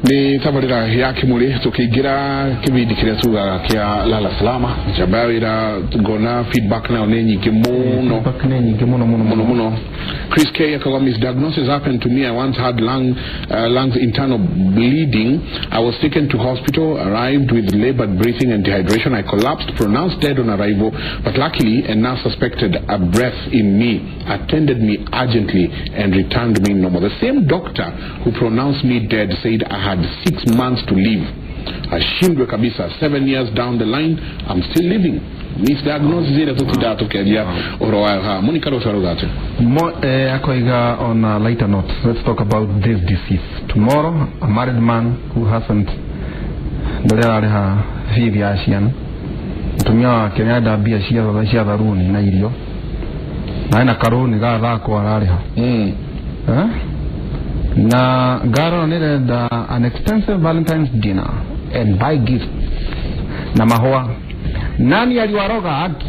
Ni tabarira ya Kimuri tukigira kibindi kile tuga kia lala salama jabawira gona feedback na onenyi kimuno muno. Chris K akawa misdiagnosis happened to me. I once had lungs internal bleeding. I was taken to hospital, arrived with labored breathing and dehydration. I collapsed, pronounced dead on arrival, but luckily a nurse suspected a breath in me, attended me urgently and returned me normal. The same doctor who pronounced me dead said I had 6 months to live. Ashindwe kabisa, 7 years down the line, I'm still living. Misdiagnosis ile tutidatu kedia oroa ha Monica Rotarogate. Akoiga on a lighter note, let's talk about this disease. Tomorrow, a married man who hasn't ha vivi Asian tumia Kenya da bia shia daruni na irio na ina karuni ga thako arariha na Garo needed an extensive Valentine's dinner and buy gifts na mahoa. Nani aliwaroga haki?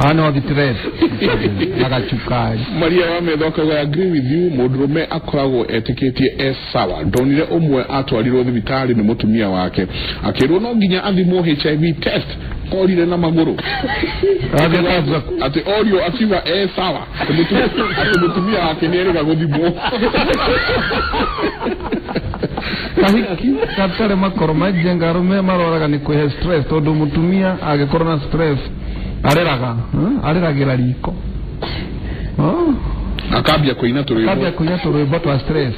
Ano vitret nagachukai. Maria wamethoka we agree with you. Modrome akorago etiketie sawa. Donire omwe atwariro thibitari ni mutumia wake. Akirwo no nginya athimo HIV test. Orire na maguru. Ati audio akiwa sawa. Mutumia wake nerega guthimo. Kahiki katare makoroma jengarume maroraga ni kwe stress todo mutumia age corona stress areragira riko akabya kuina toro bato stress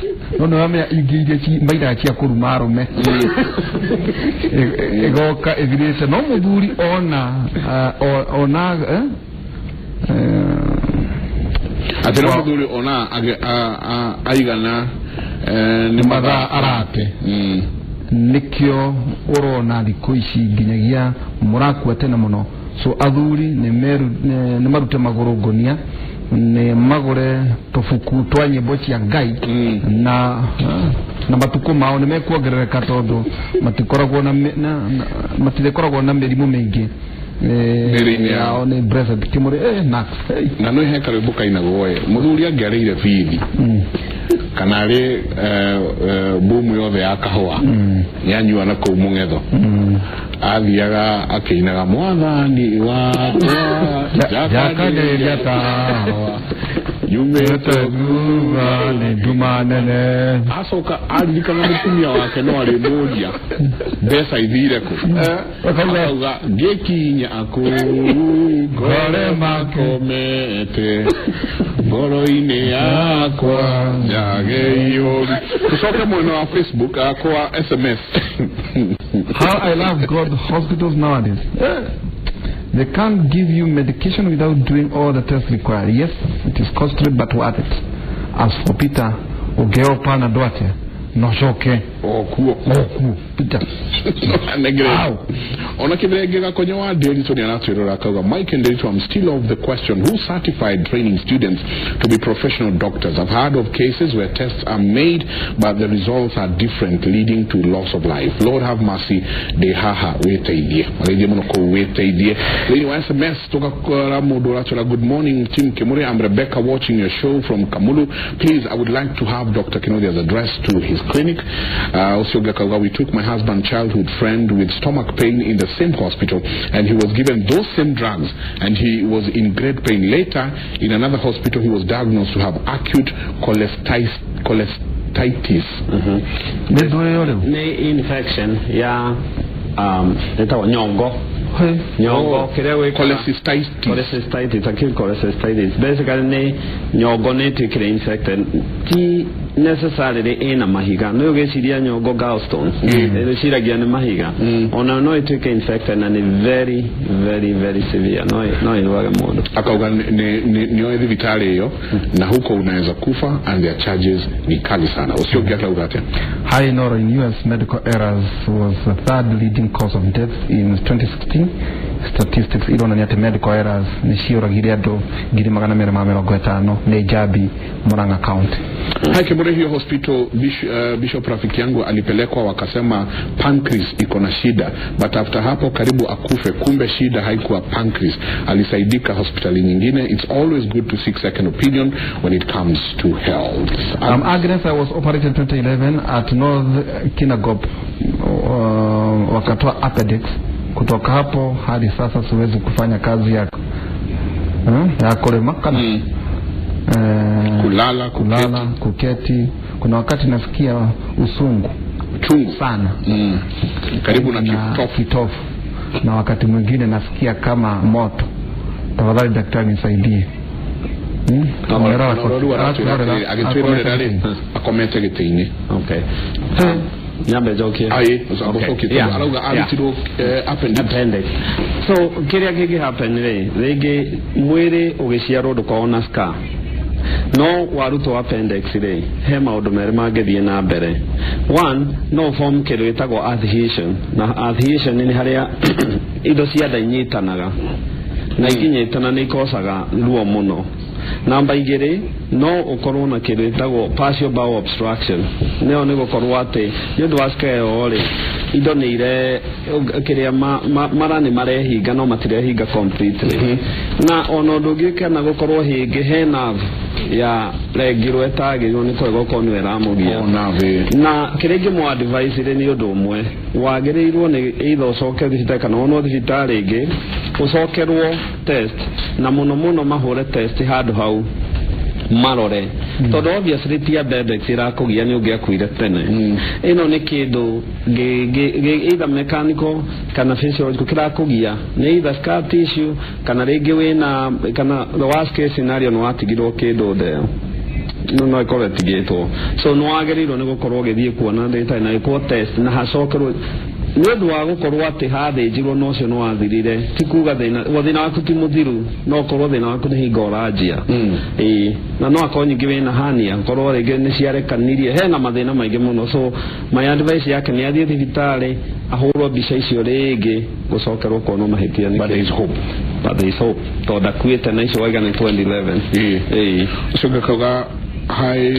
no wame ingije chi mbaida chia kurumaro me egoka evidence no muduri ona atero muduri ona aigana ni madha arate nikyo urona likoishi ginyagia muraku atena muno so athuri ne marute magorogonia ne magore tofuku twanye bochi ya ngai na matuko mao ne mekuogerereka todo matikoragwo na matikoragwo na merimu mengi ya one breast kimore nax na no heka rebuka inagoye muthuri angereire fithi kanare bomu yothe akahwa yanyua na ko mungetho athiaga akeinaga mwathani wakwa jakaderia tawa yumete guva ne dumanene asoka alika na mutumia wake no ari moja besa ithire ko akauga gekinya ako gore makomete ngoro-ine yakwa jageyo kusoka mweno wa Facebook akwa SMS. How I love God hospitals nowadays. They can't give you medication without doing all the tests required. Yes, it is costly but worth it. As for Peter Ogeopa na Duarte, no shoke. Oku Peter negre ona kibegera konyoa daily to the anatwero akaga Mike and I'm still of the question, who certified training students to be professional doctors? I've heard of cases where tests are made but the results are different, leading to loss of life. Lord have mercy. De haha wetaidie wale monoko wetaidie leni wa SMS toka kwa modora tola. Good morning team Kimuri, I'm Rebecca watching your show from Kamulu. Please, I would like to have Dr. Kinodia's address to his clinic. Also we took my husband childhood friend with stomach pain in the same hospital and he was given those same drugs and he was in great pain. Later in another hospital he was diagnosed to have acute cholestasis. Infection nyongo cholecystitis acute cholecystitis basically nyongo netikire infected ti necessarily in a mahiga no gesiria nyongo gallstones shiragia ne mahiga ona no itike infected and very very very severe no iwaga modo akauga ni oedhi vitale hiyo na huko unaweza kufa and their charges ni kali sana. Usioge akaugate high in US medical errors was the third leading cause of death in 2016 statistics ironania ati medical errors ni cioragire andu 250 ni Jabi Murang'a County. Haikemore hiyo hospital Bishop rafiki yangu alipelekwa wakasema pancreas iko na shida, but after hapo karibu akufe, kumbe shida haikuwa pancreas, alisaidika hospitali nyingine. It's always good to seek second opinion when it comes to health. Agnes, I was operated 2011 at North Kinangop, wakatoa appendix. Kutoka hapo hadi sasa siwezi kufanya kazi ya kulema kana kulala kuketi. Kuna wakati nasikia usungu chungu sana karibu na kitofu, na wakati mwingine nasikia kama moto. Tafadhali daktari nisaidie. Akomete gitini. Okay. Nyambe joke. Appendix. So kiria gigi happen rege mwiri ugiciarwo ndukona scar. No waruto appendix he maundu mere magethie na mbere. One, no form kindu gitagwo adhesion. Na adhesion ni haria indo cia nda inyitanaga na ikinyitana ni ikosaga ruo muno. Namba 2, no ukorwo na kindu gitagwo partial bowel obstruction. Neo ni gukorwo ati ndu waskeo ri indo ni ire kiria marani marehinga no matirehinga completely. Na ono ndugika na gukorwo hingi he nerve ya regirwe tagirwo ni kwego konwe ramugia na kirenge mu advice ni undu umwe wagirirwo ni either ucoke thibitari kana ono thibitari ingi ucokerwo test na muno mahure test handu hau marore todo obviously tia bebe irakugia ni ungiakuire tene ino ni kindu either mechanical kana physiological kirakugia ni either scar tissue kana rege wina kana the worst case scenario no atigirwo kindu ndeo no ikoretigitwo so no agerirwo ni gukorwo githie kuona ndeta na iko test na hacokerwo ndu wa gukorwo ati hathinjirwo no cio no athirire ti kuga thina waku ti muthiru no korwo thina waku ni hingo rajia na no akonyingi wina hania korwo rege ni ciarekanirie he na mathina maingi muno. So my advice yake ni athie thibitari ahurwo mbica icio ringi gucokerwo kono mahitia ni there is hope to da kuite na icio waigana 2011 ucoga kauga Hi,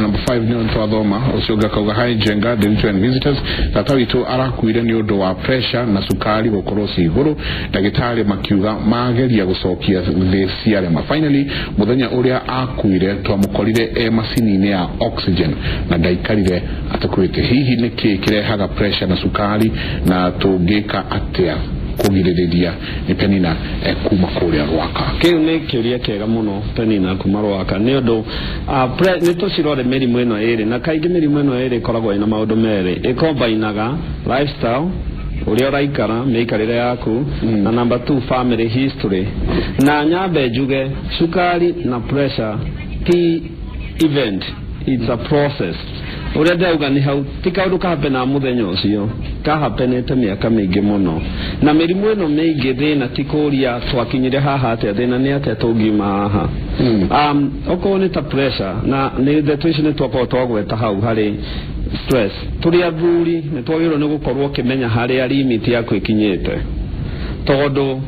number 5 ni ntwathoma ucioga kauga hi jenga the and visitors tatawitu arakuire ni undu wa pressure na sukari gukorwo iguru ndagitari makiuga mageria gucokia the CRM. Finally muthenya uria akuire twamukorire macini ya oxygen na ndaikarire atakwite hihi niki kirehaga pressure na sukari na tungika atia kugiriria ni Penina kuma kuria Rwaka. Kiu ni kiuria kega muno Penina kuma Rwaka ni undu ni tucirore mirimu ino iri na kaingi mirimu ino iri koragwo ina maundu meri ikombainaga lifestyle uria uraikara meikarire yaku na number 2 family history na nyambe njuge sukari na pressure ti event, it's a process. Uria ndauga ni hau ti kaundu kahapena muthenya ucio kahapenete miaka mingi muno na mirimu ino mingi thina ti kuria twakinyire haha ate thina ni ate tungima haha oko ni ta pressure na ni the tuition twako twagweta hau hari stress turi athuri ni twagirwo ni gukorwo kimenya hari ya limit yaku ikinyite tondu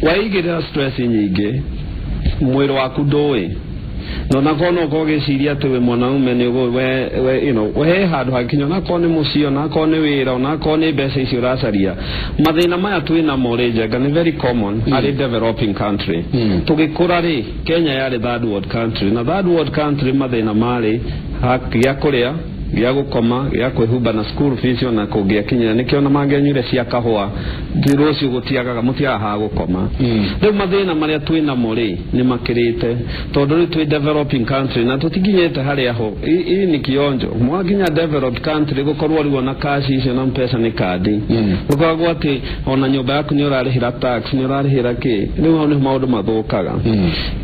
waigira stress nyingi mwiri waku ndui no nakono kogeciria tuwe mwanaume ni we we handu hakinyo nakone mucio nakone wira nakone mbeca icio racaria mathina maya twina moreje ga ni very common ari developing country tugikura ri Kenya yari third world country na third world country mathina mari ya kuria ya gukoma ya kwihumba na school fees na kugia kinya nikio na mangenyure cia kahwa ndirocio gutiagaga mutia ha gukoma riu mathina maria twina muri ni makirite tondu ri twi developing country na tutiginyete haria ho ii ni kionjo mwaginya developed country gukorwo riwo na cash icio na mpesa ni kadi gukorwo ati ona nyumba yaku ni urarihira tax ni urarihira ki riu ho ni maundu mathukaga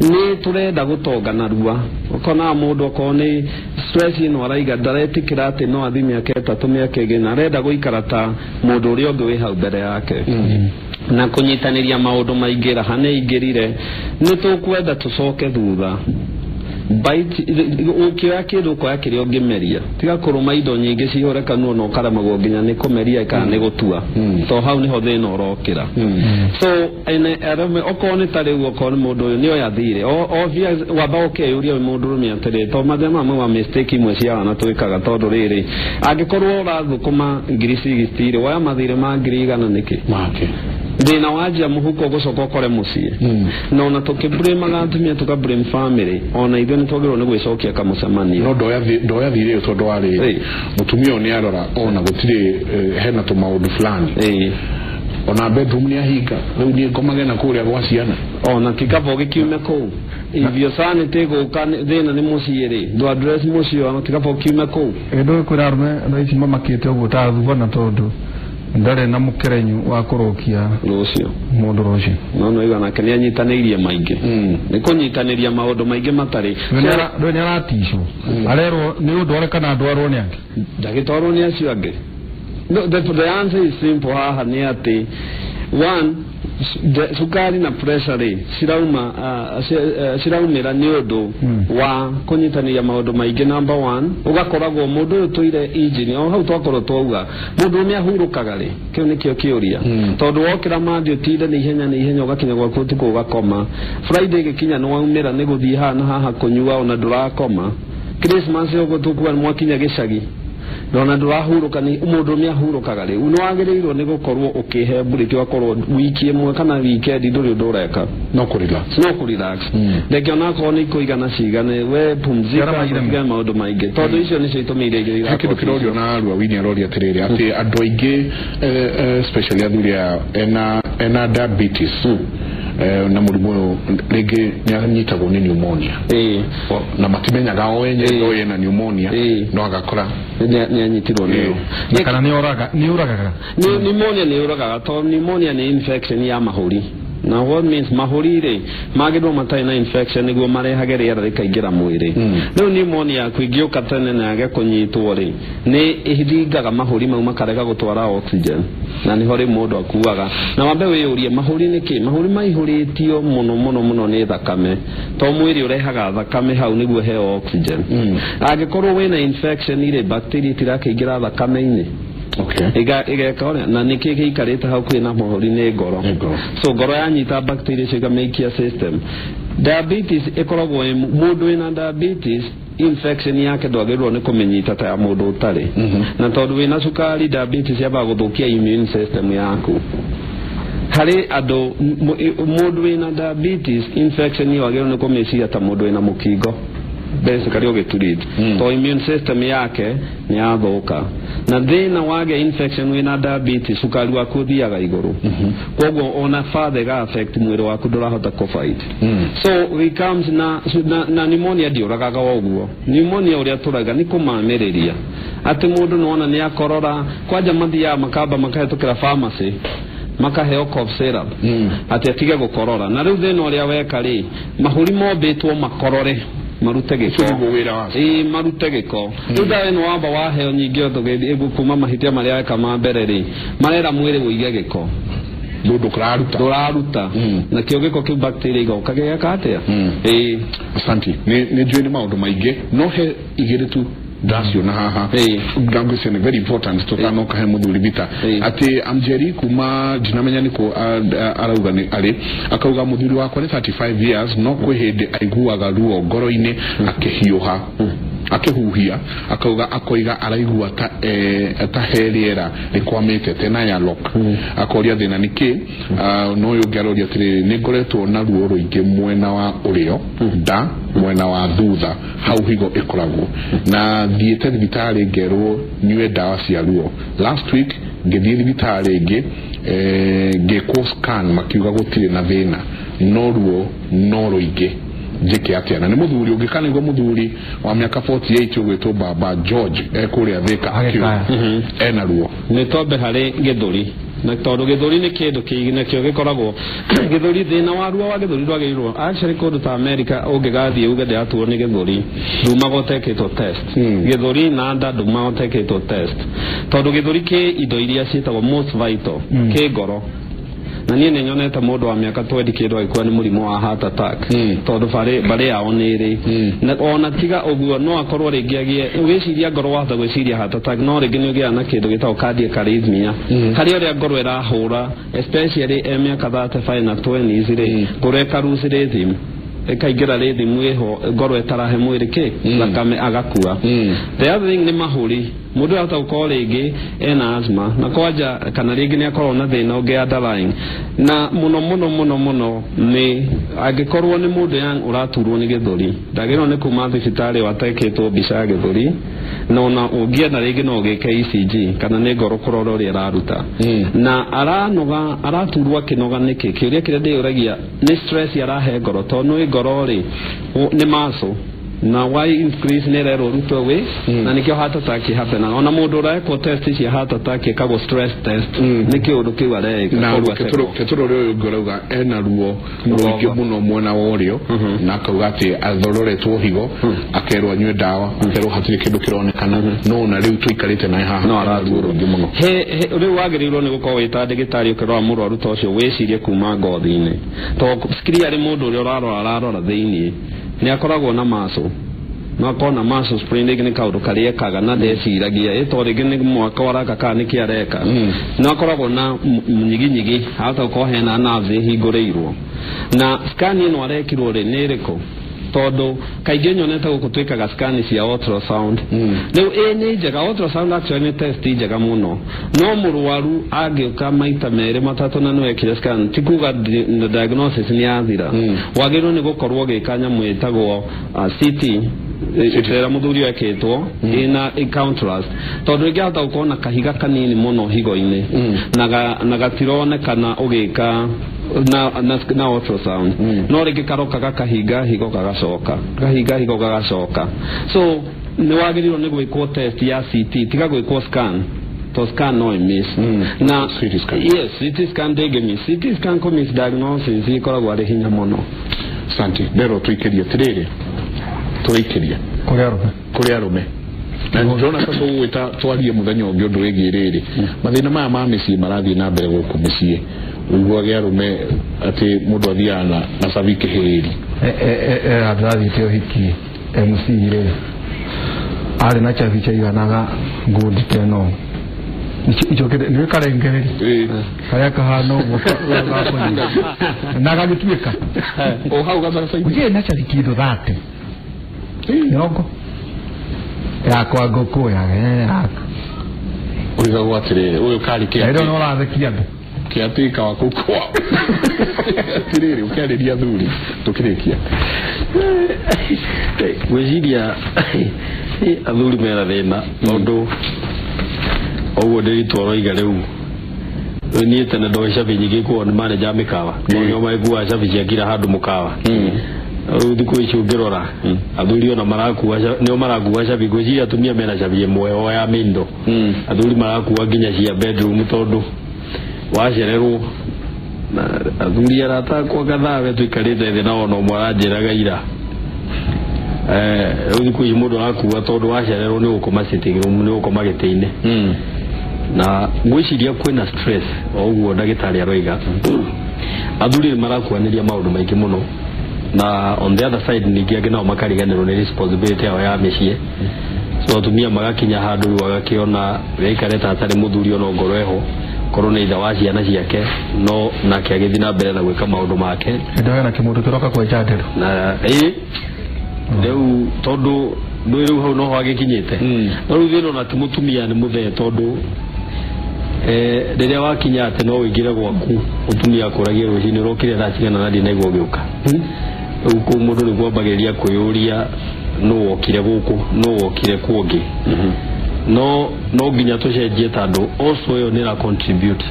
ni turenda gutonga na ruwa ukona mundu okoni stress ino araiga dareti kirate no athimi aketa tumia kege na renda guikara ta mundu uri ungi wi hau mbere yake na kunyitaniria maundu maingira hane ingirire ni tukwenda tucoke thutha bite ukioya kindu kwa kiri ngimeria tiga kuruma indo nyingi cihoreka no karamago nginya ni kumeria kana ni gutua to hau niho thina urokira so ene arame okone tare okone mundu uyu nio yathire o via waba ukeyuria mundu rumia tare to mathema mamwe wa mistake imwe cia na twikaga tondu riri angikorwo urathukuma ngirisi gistire waya mathire ma ngirigana niki make thina wajia muhuko gucoka ukore mucie no na tukibrema gatumia tukabrema family ona ithu ni twagirwo ni gwicokia kamucemanio no ndoya thire tondu wari mutumia oni arora ona gutire hena to maundu fulani ona bedroom ni ahinga riu ni ngomage na kuria gwa ciana ona kikabo gikiume ku ivyo sana tego kan thina ni mucie ri do address mucie ona kikabo kiume ku ndo kurarme ndo ici mamakite uguo ta thubana tondu ndare na mukerenyu wa kurokia rucio mundu rucio no igana kenya nyitanirie maingi ni kunyitaniria maundu maingi matari ndo ni aratisho arero ni udore kana ndwarwo ni angi ndagitwarwo ni acio angi the answer is simple haha ni ati one sukari na pressure ciraumira ni undu wa kunyitaniria maundu maingi. Number 1 ugakoragwo mundu uyu tuire engine o hau twakorwo twauga mundu ni ahurukaga ri kio nikio kiuria tondu wokira mathi utinde ni ihenya ugakinya gwaku utuko ugakoma Friday gikinya no waumira ni guthii haha kunyua ona durakoma Christmas yogo tukua mwakinya gicagi dona ndurahuruka ni mundu ni ahurukaga ri uno agirirwo ni gukorwo ukihe buriki wakorwo wiki imwe kana weekend nduri ndureka no kurelax ndeke ona ko ni kuigana cigane we pumzika magira maundu maingi tondu icio ni cio itumire igirira hakiru kirorio na aru awini arori atiriri ati andu aingi especially athuria ena diabetes na murimu rege nyanyitagwo ni pneumonia na matimenyaga o enye ndo yena pneumonia no agakora nyanyitirwo ni kana ni uraga pneumonia ni uraga to pneumonia ni infection ya mahuri na what means mahuri ri magirwo matai na infection niguo marehage riera rikaingira mwiri riu pneumonia kuingiuka tene na age kunyitwo ri ni ihithingaga mahuri mau makarega gutwara oxygen na ni hori mundu akuaga na wambe wiyurie mahuri niki mahuri maihuritio muno ni thakame to mwiri urehaga thakame hau niguo he oxygen angikorwo wina infection ire bacteria tirakingira thakame-ini iga kore na niki giikarite hau kwina mahuri ni ngoro so ngoro yanyita bacteria cigameikia system. Diabetes ikoragwo mundu wina diabetes infection yake ndwagirwo ni kumenyita ta mundu utari na tondu wina cukari diabetes yaba guthukia immune system yaku hari ado mundu wina diabetes infection yagirwo ni kumecia ta mundu wina mukingo basically ogeturite to immune system yake ni athuka na thina wage infection wina diabetes sukari waku thiaga iguru koguo ona further ga affect mwiri waku ndurahota ku fight so it comes na pneumonia ndiuragaga woguo pneumonia uria turaga ni kumamiriria ati mundu nona ni akorora kwaja mathia makaba makahetukira pharmacy makaheo cough syrup ati atige gukorora na riu thina uria weka ri mahuri mombitwo makorore marute giko marute giko tudawe no amba waheo nyingi otogedi kuma mahitia maria kama mbere ri marera mwiri uige giko ndu kuraruta na kio giko ki bacteria igokagea katia asanti ni jweni maundu maingi no he igiritu dasio na haha gangu sene very important to kano kahe muthuri bita ati amjeri kuma jinamenya niko arauga ni ari akauga muthuri wakwa ni 35 years no kwihinde aiguaga ruo ngoro-ini akihiuha akihuhia akauga akoiga araigua ta heriera rikwamite tena ya lock akoria thina niki no yo garoria tiri ni ngoretwo na ruo ruingi mwena wa urio nda mwena wa thutha hau higo ikoragwo na thiete thibitari ngerwo nyue dawa cia ruo last week ngithii thibitari ingi ngekwo scan makiuga gutire na thina no ruo no ruingi jike atia na ni muthuri ungikana ngo muthuri wa miaka 48 ugwetwo baba George kuria thika akio ena ruo ni tombe hari githuri na tondu githuri ni kindu kigine kio gikoragwo githuri thina wa ruo wa githuri ndwagirwo actually kundu ta America ungigathie uge de atuo ni githuri nduma goteketwo test githuri na nda nduma goteketwo test tondu githuri ki indo iria cietagwo most vital ki ngoro na niĩ nĩ nyonete mũndũ wa mĩaka 20 kĩndũ agĩkua nĩ mũrimũ wa heart attack tondũ barĩ yao nĩ ĩrĩ na ona tiga ũguo no akorwo rĩngĩ agĩe ũgĩciria ngoro wahota gwĩciria heart attack no rĩngĩ nĩ ũgĩaga na kĩndũ gĩtagwo cardiac arrhythmia harĩa ũrĩa ngoro ĩrahũra especially mĩaka 35 na 20s rĩ ngoro ĩkaruci rhythm ikaingĩra rhythm ĩho ngoro ĩtarahe mwĩrĩ thakame agakua. The other thing nĩ mahũri mũndũ ahota gũkorwo rĩngĩ ena asthma na kwanja kana rĩngĩ nĩ akorwo na thĩna ũngĩ underlying na mũno nĩ angĩkorwo nĩ mũndũ ũraturwo nĩ gĩthũri ndagĩrĩirwo nĩ kuma thibitarĩ watekĩtwo mbica ya gĩthũri na ona ũngĩenda rĩngĩ no ũgĩke ECG kana nĩ ngoro kũrora ũrĩa ĩraruta na araturwo akĩnoga nĩkĩ kĩũria kĩrĩa ndĩyũragia nĩ stress arahe ngoro tondũ nĩ ngoro rĩ nĩ muscle na why increase nerero ruto we na nikio heart attack happen na ona mundu uraekwo test cia heart attack ikago stress test nikio undu kiu areka na keturo ryo ngorauga ena ruo ruingi muno mwena worio na akauga ati athororetwo higo akerwa nywe dawa akerwa hatire kindu kironekana no na riu tuikarite na haha no araruo rungi muno riu wagirirwo ni gukorwo wita ndagitari ukirwa murwaru to cio wicirie kuma ngothi-ini to skiri ari mundu uria ararora thiini ni akoragwo na maso no kona maso sprain ni kaundu kari kaga na ndeciragia ito rigi ni mwaka waraka ka ni kiareka no akoragwo na nyigi hata ko hena nerve hingũrĩirwo na scan ino arekirwo ri ni riko todo kaingĩ nyonete gũkũ twĩkaga scan cia ultrasound rĩu nĩ njega ultrasound actually ni test njega mũno no mũrwaru angĩũka maita merĩ matatũ na no ekire scan ti kuga diagnosis ni yathira wagĩrĩirwo nĩ gũkorwo gĩka nyamũ ĩtagwo CT itera muthuri eketwo ina contrast tondu rĩngĩ hata ukona kahiga kanini muno higo-inĩ na gatironekana ũgĩka na ultrasound no rĩngĩ karokaga kahiga higo gagacoka so nĩ wagĩrĩirwo nĩ gwĩkwo test ya CT tiga gwĩkwo scan to scan no miss na CT scan yes CT scan dege CT scan ko miss diagnosis ikoragwo ari hinya muno. Santi bero tuikeria tiriri turikiria kuri arume na ndona sasa wita twarie muthenya ungi undu wigi riri mathina maya ma mĩciĩ marathie na mbere gũkũ mũciĩ uguo gĩarume ati mundu athiana na sabi kĩhĩri athirathite ũhiki MC rĩ ari na chavi chaiganaga ngundi teno icho kile ni karengeri kaya kahano na gagituika o hau gaza sasa uje na chavi kido thate yongo yakwa ngũkũ ya uliza watirire uyu kali kia ero no rathekia ndu kiatika wa kukwa tirire ukariria thuri tukirikia wezidia athuri mera thina tondu oguo ndiritwaro iga riu ni tene ndo shabi nyingi ko ni manager mikawa no maigua shabi ciakira handu mukawa thiku ici ngirora athuri ona marakuwa nio marakuwa shabi gwiciria atumia mena shabi imwe ya mindo athuri marakuwa nginya cia bedroom tondu wacererwo na athuri aratakwo gathawe tuikarite thĩ na ona ũmwe aranjĩraga ira rĩu thiku ici mũndũ arakuwa tondu wacererwo nĩ gũkoma sitting room nĩ gũkoma gĩtĩ-inĩ na gwĩciria kwĩna stress oguo ndagĩtarĩ aroiga athuri marakuanĩria maũndũ maingĩ mũno na on the other side ningĩ angĩ nao makariganĩrwo nĩ responsibility yao ya mĩciĩ so atumia magakinya handũ wagakiona wĩikarĩte atarĩ mũthuri ona ngoro eho korwo nĩ ithe wa ciana ciake no nake agĩthiĩ na mbere na gwĩka maũndũ make ndio na kĩmũndũ kĩroka kwenja ndero na rĩu tondũ rĩu hau no hagĩkinyĩte no rĩu thĩna ona ti mũtumia nĩ mũthee tondũ rĩrĩa wakinya atĩ no wĩingĩre gwaku mũtumia akũragia rũcinĩ ũrokire thaa cigana na ndinaigua ũgĩũka rĩu kũu mũndũ nĩ kwambagĩrĩria kwĩyũria nũ wokire gũkũ nũ wokire kũngĩ no nginya tũcenjie tondũ also yo nĩ ra contribute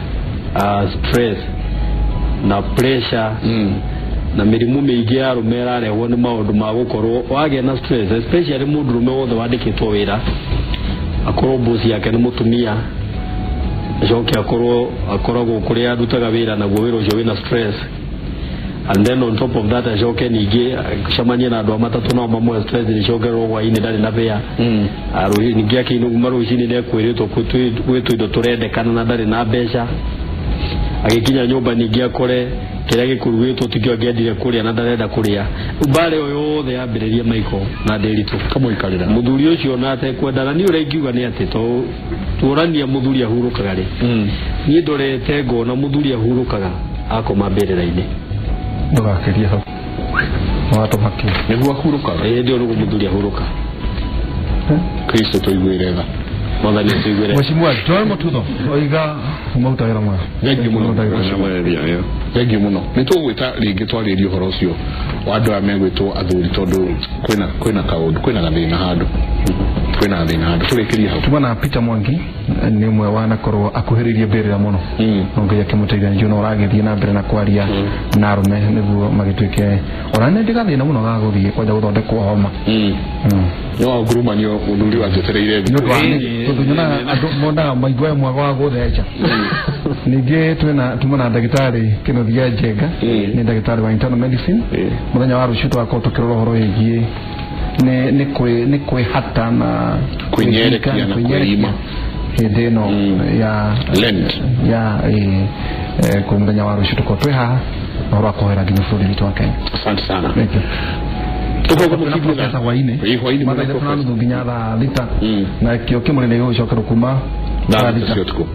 stress na pressure na mĩrimũ mĩingĩ ya arũme ĩrarehwo nĩ maũndũ ma gũkorwo wagĩa na stress especially mũndũrũme wothe wandĩkĩtwo wĩra akorwo boss yake nĩ mũtumia acoke akoragwo kũrĩa arutaga wĩra naguo wĩra ũcio wĩna stress and then on top of that acoke ningĩ acemanie na andũ matatũ nao mamwe stress nĩcokerwo hwainĩ ndarĩ na bĩa ningĩ akĩinũguma rũcinĩ nĩekwĩrĩtwo gwĩtwo indo tũrendekana na ndarĩ na mbeca agikinya nyumba ningi akore kira gikurugitwo tikio ngiendire kuria na ndarenda kuria ubale oyothe yambiriria maiko na nderitu kamuikarira muthuri ucio na atekwendana ni ure ngiuga ni ati to turania muthuri ahurukaga ri ni ndorete ngona muthuri ahurukaga akoma mbirira-ini ndugakirie hau wato haki niguo ahurukaga ndio rugo muthuri ahuruka Kristo tuigwire tha motha ni tuigwire mheshimiwa Joel Mututho oiga umutagira mwa Thank you muno nitugwita ringi twaririe horo ucio wa andu a megwitwo athuri tondu kwina kaundu kwina gathina handu turikiria hau tumana Peter Mwangi ni mwe wana korwo akuhiririe mbere muno nongeya kimuteithia njuno uragithie na mbere na kwaria na arume niguo magituike orane ndigathina muno gaguthie kwaja guthondekwo homa no ngurumanio muthuri wa jetereire tunyona andu mondaga maigwa mwaga wa guthecha ningi tumana ndagitari Kinothia Njenga ni ndagitari wa internal medicine muthenya wa rucio twako tukirora horo yigie ni kwihata na kunyerekia na kuima hideno ya lent ya kumudenya wa rucio tuko tweha horo akohera nginya bũrũri witũ wa Kenya. Asante sana. Thank you. Tuko kwa mkibula waine mada ile fulani nginya tha thita na kio kimwe ni gucokera kuma thita tuko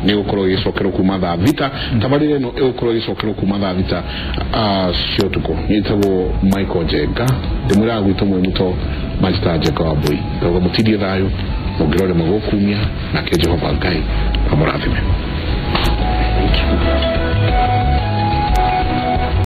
ni ukoro gicokera kuma tha thita tabarire no ukoro gicokera kuma tha thita cio tuko nitagwo Michael Njenga ndimura gwito mwe muto Master Njenga wa Bui ngo mutithie thayo mugirore mugokumia na ke Jehova Ngai amurathime.